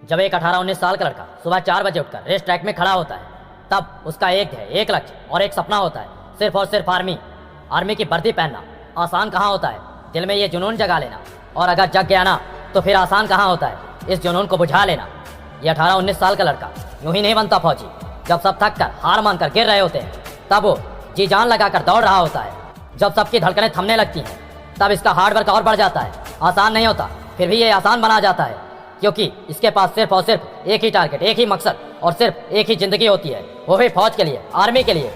जब एक 18-19 साल का लड़का सुबह 4 बजे उठकर रेस ट्रैक में खड़ा होता है, तब उसका एक लक्ष्य और एक सपना होता है, सिर्फ और सिर्फ आर्मी की वर्दी पहनना। आसान कहाँ होता है दिल में ये जुनून जगा लेना, और अगर जग गया ना तो फिर आसान कहाँ होता है इस जुनून को बुझा लेना। ये 18-19 साल का लड़का यूं ही नहीं बनता फौजी। जब सब थक कर हार मानकर गिर रहे होते हैं, तब वो जी जान लगाकर दौड़ रहा होता है। जब सबकी धड़कनें थमने लगती हैं, तब इसका हार्डवर्क और बढ़ जाता है। आसान नहीं होता, फिर भी ये आसान बना जाता है, क्योंकि इसके पास सिर्फ और सिर्फ एक ही टारगेट, एक ही मकसद और सिर्फ एक ही जिंदगी होती है, वो भी फौज के लिए, आर्मी के लिए।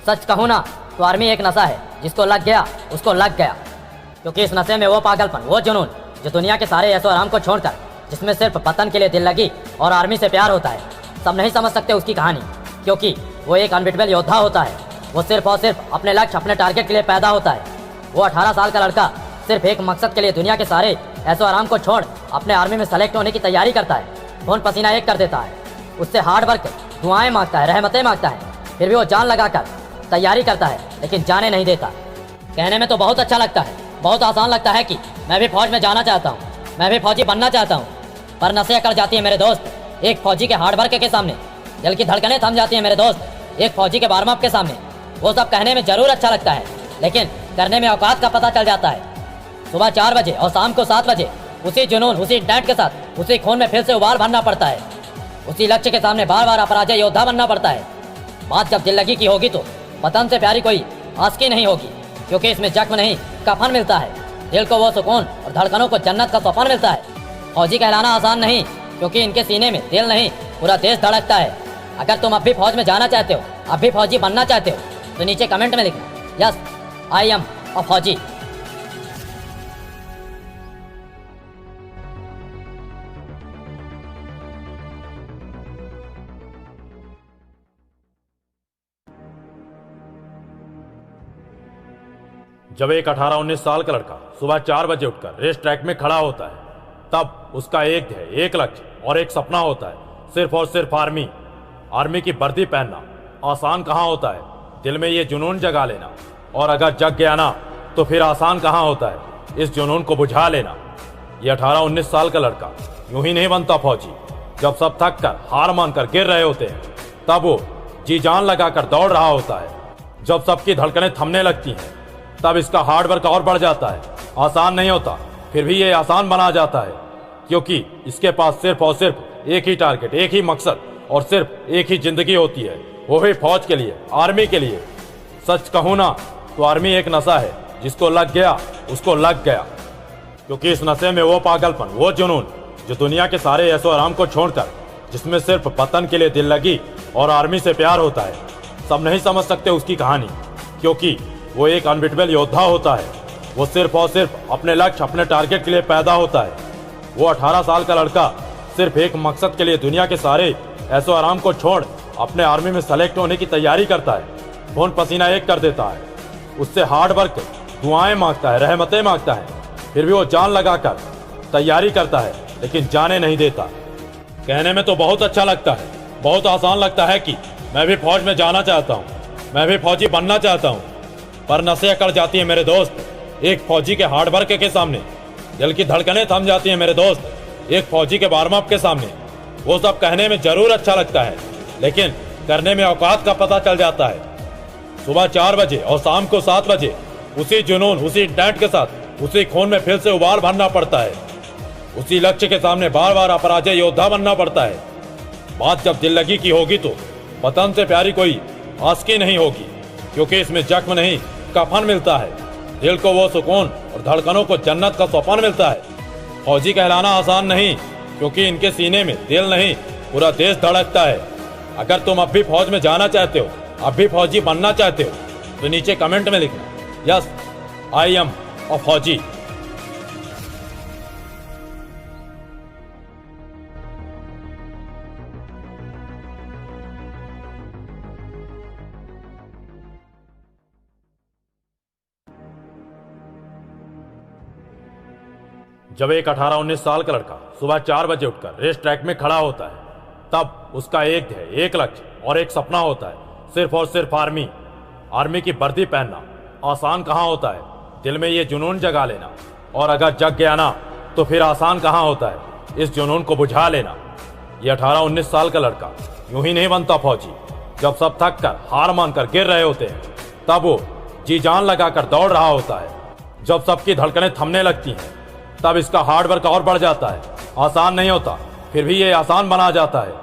सच कहूँ ना तो आर्मी एक नशा है, जिसको लग गया उसको लग गया। क्योंकि इस नशे में वो पागलपन, वो जुनून जो दुनिया के सारे ऐशो आराम को छोड़कर, जिसमें सिर्फ वतन के लिए दिल लगी और आर्मी से प्यार होता है। सब नहीं समझ सकते उसकी कहानी, क्योंकि वो एक अनबिटेबल योद्धा होता है। वो सिर्फ और सिर्फ अपने लक्ष्य, अपने टारगेट के लिए पैदा होता है। वो 18 साल का लड़का सिर्फ एक मकसद के लिए दुनिया के सारे ऐशो आराम को छोड़ अपने आर्मी में सेलेक्ट होने की तैयारी करता है। खून पसीना एक कर देता है, उससे हार्ड वर्क, दुआएं मांगता है, रहमतें मांगता है, फिर भी वो जान लगाकर तैयारी करता है, लेकिन जाने नहीं देता। कहने में तो बहुत अच्छा लगता है, बहुत आसान लगता है कि मैं भी फौज में जाना चाहता हूँ, मैं भी फौजी बनना चाहता हूँ, पर नसें अकड़ जाती है मेरे दोस्त एक फौजी के हार्ड वर्क के सामने। दिल की धड़कनें थम जाती हैं मेरे दोस्त एक फौजी के वार्म अप के सामने। वो सब कहने में जरूर अच्छा लगता है, लेकिन करने में औकात का पता चल जाता है। सुबह 4 बजे और शाम को 7 बजे उसी जुनून, उसी इंटेंट के साथ, उसी खून में फिर से उबाल भरना पड़ता है। उसी लक्ष्य के सामने बार बार अपराजय योद्धा बनना पड़ता है। बात जब दिल लगी की होगी तो वतन से प्यारी कोई आस्की नहीं होगी, क्योंकि इसमें जख्म नहीं कफन मिलता है। दिल को वो सुकून और धड़कनों को जन्नत का सपन मिलता है। फौजी कहलाना आसान नहीं, क्योंकि इनके सीने में दिल नहीं पूरा देश धड़कता है। अगर तुम अब भी फौज में जाना चाहते हो, अब भी फौजी बनना चाहते हो, तो नीचे कमेंट में लिखना, यस आई एम अ फौजी। जब एक 18-19 साल का लड़का सुबह 4 बजे उठकर रेस ट्रैक में खड़ा होता है, तब उसका एक लक्ष्य और एक सपना होता है, सिर्फ और सिर्फ आर्मी की वर्दी पहनना। आसान कहाँ होता है दिल में ये जुनून जगा लेना, और अगर जग गया ना तो फिर आसान कहाँ होता है इस जुनून को बुझा लेना। ये 18-19 साल का लड़का यूं ही नहीं बनता फौजी। जब सब थक कर हार मानकर गिर रहे होते हैं, तब वो जी जान लगाकर दौड़ रहा होता है। जब सबकी धड़कनें थमने लगती हैं, तब इसका हार्डवर्क और बढ़ जाता है। आसान नहीं होता, फिर भी ये आसान बना जाता है, क्योंकि इसके पास सिर्फ और सिर्फ एक ही टारगेट, एक ही मकसद और सिर्फ एक ही जिंदगी होती है, वो भी फौज के लिए, आर्मी के लिए। सच कहूँ ना तो आर्मी एक नशा है, जिसको लग गया उसको लग गया। क्योंकि इस नशे में वो पागलपन, वो जुनून जो दुनिया के सारे ऐशो आराम को छोड़कर, जिसमें सिर्फ वतन के लिए दिल लगी और आर्मी से प्यार होता है। सब नहीं समझ सकते उसकी कहानी, क्योंकि वो एक अनबिटेबल योद्धा होता है। वो सिर्फ और सिर्फ अपने लक्ष्य, अपने टारगेट के लिए पैदा होता है। वो 18 साल का लड़का सिर्फ एक मकसद के लिए दुनिया के सारे ऐशो आराम को छोड़ अपने आर्मी में सेलेक्ट होने की तैयारी करता है। खून पसीना एक कर देता है, उससे हार्ड वर्क, दुआएं मांगता है, रहमतें मांगता है, फिर भी वो जान लगाकर तैयारी करता है, लेकिन जाने नहीं देता। कहने में तो बहुत अच्छा लगता है, बहुत आसान लगता है कि मैं भी फौज में जाना चाहता हूँ, मैं भी फौजी बनना चाहता हूँ, पर नसें अकड़ जाती है मेरे दोस्त एक फौजी के हार्ड वर्क के सामने। दिल की धड़कनें थम जाती है मेरे दोस्त एक फौजी के वार्म अप के सामने। वो सब कहने में जरूर अच्छा लगता है, लेकिन करने में औकात का पता चल जाता है। सुबह 4 बजे और शाम को 7 बजे उसी जुनून, उसी इंटेंट के साथ, उसी खून में फिर से उबाल भरना पड़ता है। उसी लक्ष्य के सामने बार बार अपराजय योद्धा बनना पड़ता है। बात जब दिल लगी की होगी तो वतन से प्यारी कोई आस्की नहीं होगी, क्योंकि इसमें जख्म नहीं कफन मिलता है। दिल को वो सुकून और धड़कनों को जन्नत का सपन मिलता है। फौजी कहलाना आसान नहीं, क्योंकि इनके सीने में दिल नहीं पूरा देश धड़कता है। अगर तुम अब भी फौज में जाना चाहते हो, अब भी फौजी बनना चाहते हो, तो नीचे कमेंट में लिखना, यस आई एम अ फौजी। जब एक 18-19 साल का लड़का सुबह 4 बजे उठकर रेस ट्रैक में खड़ा होता है, तब उसका एक लक्ष्य और एक सपना होता है, सिर्फ और सिर्फ आर्मी की वर्दी पहनना। आसान कहाँ होता है दिल में ये जुनून जगा लेना, और अगर जग गया ना तो फिर आसान कहाँ होता है इस जुनून को बुझा लेना। ये 18-19 साल का लड़का यूं ही नहीं बनता फौजी। जब सब थक कर हार मानकर गिर रहे होते हैं तब वो जी जान लगाकर दौड़ रहा होता है। जब सबकी धड़कनें थमने लगती हैं तब इसका हार्ड वर्क और बढ़ जाता है। आसान नहीं होता, फिर भी ये आसान बना जाता है,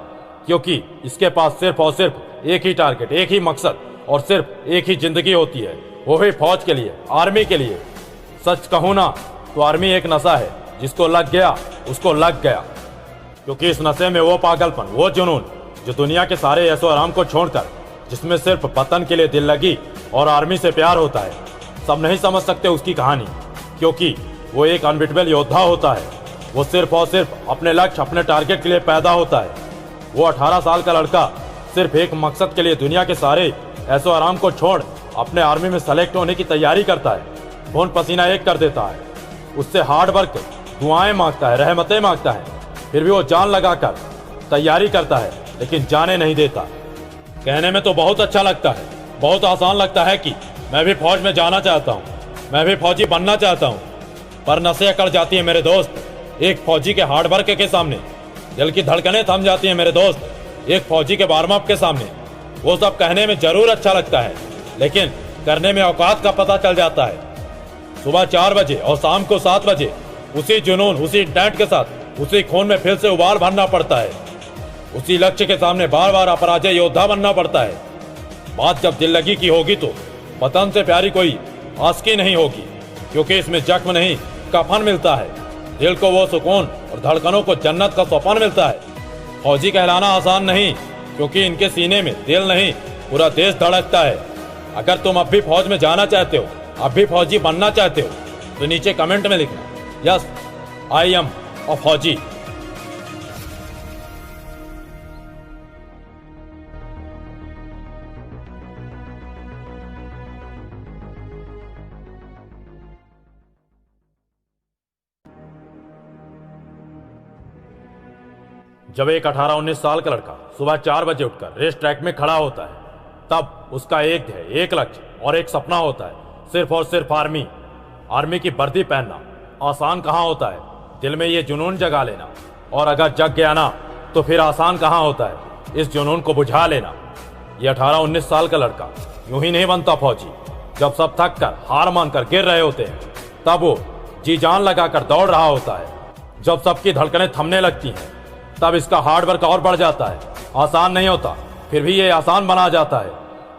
क्योंकि इसके पास सिर्फ और सिर्फ एक ही टारगेट, एक ही मकसद और सिर्फ एक ही जिंदगी होती है, वो भी फौज के लिए, आर्मी के लिए। सच कहूँ ना तो आर्मी एक नशा है, जिसको लग गया उसको लग गया। क्योंकि इस नशे में वो पागलपन, वो जुनून जो दुनिया के सारे ऐशो आराम को छोड़कर, जिसमें सिर्फ वतन के लिए दिल लगी और आर्मी से प्यार होता है। सब नहीं समझ सकते उसकी कहानी, क्योंकि वो एक अनबिटेबल योद्धा होता है। वो सिर्फ और सिर्फ अपने लक्ष्य, अपने टारगेट के लिए पैदा होता है। वो 18 साल का लड़का सिर्फ एक मकसद के लिए दुनिया के सारे ऐशो आराम को छोड़ अपने आर्मी में सेलेक्ट होने की तैयारी करता है। खून पसीना एक कर देता है, उससे हार्ड वर्क, दुआएं मांगता है, रहमतें मांगता है, फिर भी वो जान लगाकर तैयारी करता है, लेकिन जाने नहीं देता। कहने में तो बहुत अच्छा लगता है, बहुत आसान लगता है कि मैं भी फौज में जाना चाहता हूँ, मैं भी फौजी बनना चाहता हूँ, पर नसें अकड़ जाती है मेरे दोस्त एक फौजी के हार्ड वर्क के सामने। दिल की धड़कनें थम जाती है मेरे दोस्त एक फौजी के वार्म अप के सामने। वो सब कहने में जरूर अच्छा लगता है, लेकिन करने में औकात का पता चल जाता है। सुबह 4 बजे और शाम को 7 बजे उसी जुनून, उसी इंटेंट के साथ, उसी खून में फिर से उबाल भरना पड़ता है। उसी लक्ष्य के सामने बार बार अपराजय योद्धा बनना पड़ता है। बात जब दिल लगी की होगी तो वतन से प्यारी कोई आशिकी नहीं होगी, क्योंकि इसमें जख्म नहीं कफन मिलता है। दिल को वो सुकून और धड़कनों को जन्नत का सौपान मिलता है। फौजी कहलाना आसान नहीं, क्योंकि इनके सीने में दिल नहीं पूरा देश धड़कता है। अगर तुम अब भी फौज में जाना चाहते हो, अब भी फौजी बनना चाहते हो, तो नीचे कमेंट में लिखना, यस आई एम अ फौजी। जब एक 18-19 साल का लड़का सुबह 4 बजे उठकर रेस ट्रैक में खड़ा होता है, तब उसका एक है, एक लक्ष्य और एक सपना होता है, सिर्फ और सिर्फ आर्मी। आर्मी की वर्दी पहनना आसान कहाँ होता है, दिल में ये जुनून जगा लेना, और अगर जग गया ना तो फिर आसान कहाँ होता है इस जुनून को बुझा लेना। ये 18-19 साल का लड़का यूं ही नहीं बनता फौजी। जब सब थक कर हार मानकर गिर रहे होते हैं तब वो जी जान लगाकर दौड़ रहा होता है। जब सबकी धड़कनें थमने लगती हैं तब इसका हार्ड वर्क और बढ़ जाता है। आसान नहीं होता, फिर भी ये आसान बना जाता है,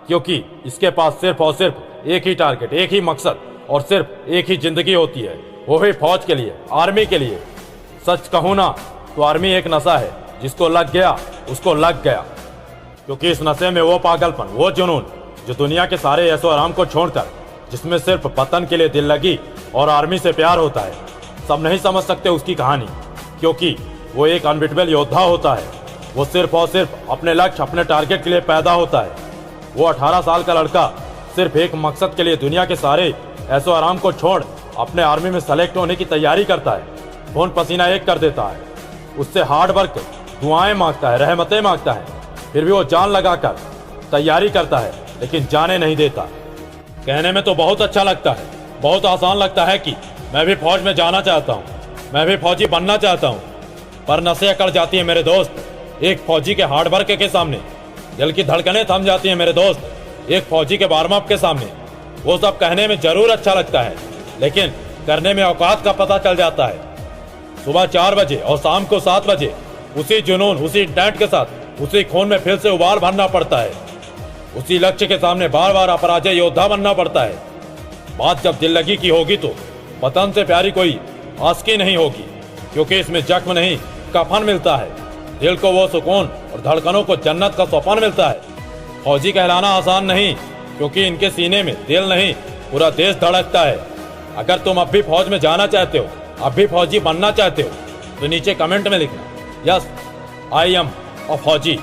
क्योंकि इसके पास सिर्फ और सिर्फ एक ही टारगेट, एक ही मकसद और सिर्फ एक ही जिंदगी होती है, वो भी फौज के लिए, आर्मी के लिए। सच कहूँ ना तो आर्मी एक नशा है, जिसको लग गया उसको लग गया। क्योंकि इस नशे में वो पागलपन, वो जुनून जो दुनिया के सारे ऐशो आराम को छोड़कर, जिसमें सिर्फ वतन के लिए दिल लगी और आर्मी से प्यार होता है। सब नहीं समझ सकते उसकी कहानी, क्योंकि वो एक अनबिटेबल योद्धा होता है। वो सिर्फ और सिर्फ अपने लक्ष्य, अपने टारगेट के लिए पैदा होता है। वो 18 साल का लड़का सिर्फ एक मकसद के लिए दुनिया के सारे ऐशो आराम को छोड़ अपने आर्मी में सेलेक्ट होने की तैयारी करता है। खून पसीना एक कर देता है, उससे हार्ड वर्क, दुआएं मांगता है, रहमतें मांगता है, फिर भी वो जान लगाकर तैयारी करता है, लेकिन जाने नहीं देता। कहने में तो बहुत अच्छा लगता है, बहुत आसान लगता है कि मैं भी फौज में जाना चाहता हूँ, मैं भी फौजी बनना चाहता हूँ, पर नसें अकड़ जाती है मेरे दोस्त एक फौजी के हार्ड वर्क के सामने। दिल की धड़कनें थम जाती है मेरे दोस्त एक फौजी के वार्म अप के सामने। वो सब कहने में जरूर अच्छा लगता है, लेकिन करने में औकात का पता चल जाता है। सुबह 4 बजे और शाम को 7 बजे उसी जुनून, उसी इंटेंट के साथ, उसी खून में फिर से उबाल भरना पड़ता है। उसी लक्ष्य के सामने बार बार अपराजय योद्धा बनना पड़ता है। बात जब दिल लगी की होगी तो वतन से प्यारी कोई आशिकी नहीं होगी, क्योंकि इसमें जख्म नहीं कफन मिलता है। दिल को वो सुकून और धड़कनों को जन्नत का सौपान मिलता है। फौजी कहलाना आसान नहीं, क्योंकि इनके सीने में दिल नहीं पूरा देश धड़कता है। अगर तुम अब भी फौज में जाना चाहते हो, अब भी फौजी बनना चाहते हो, तो नीचे कमेंट में लिखना, यस आई एम अ फौजी।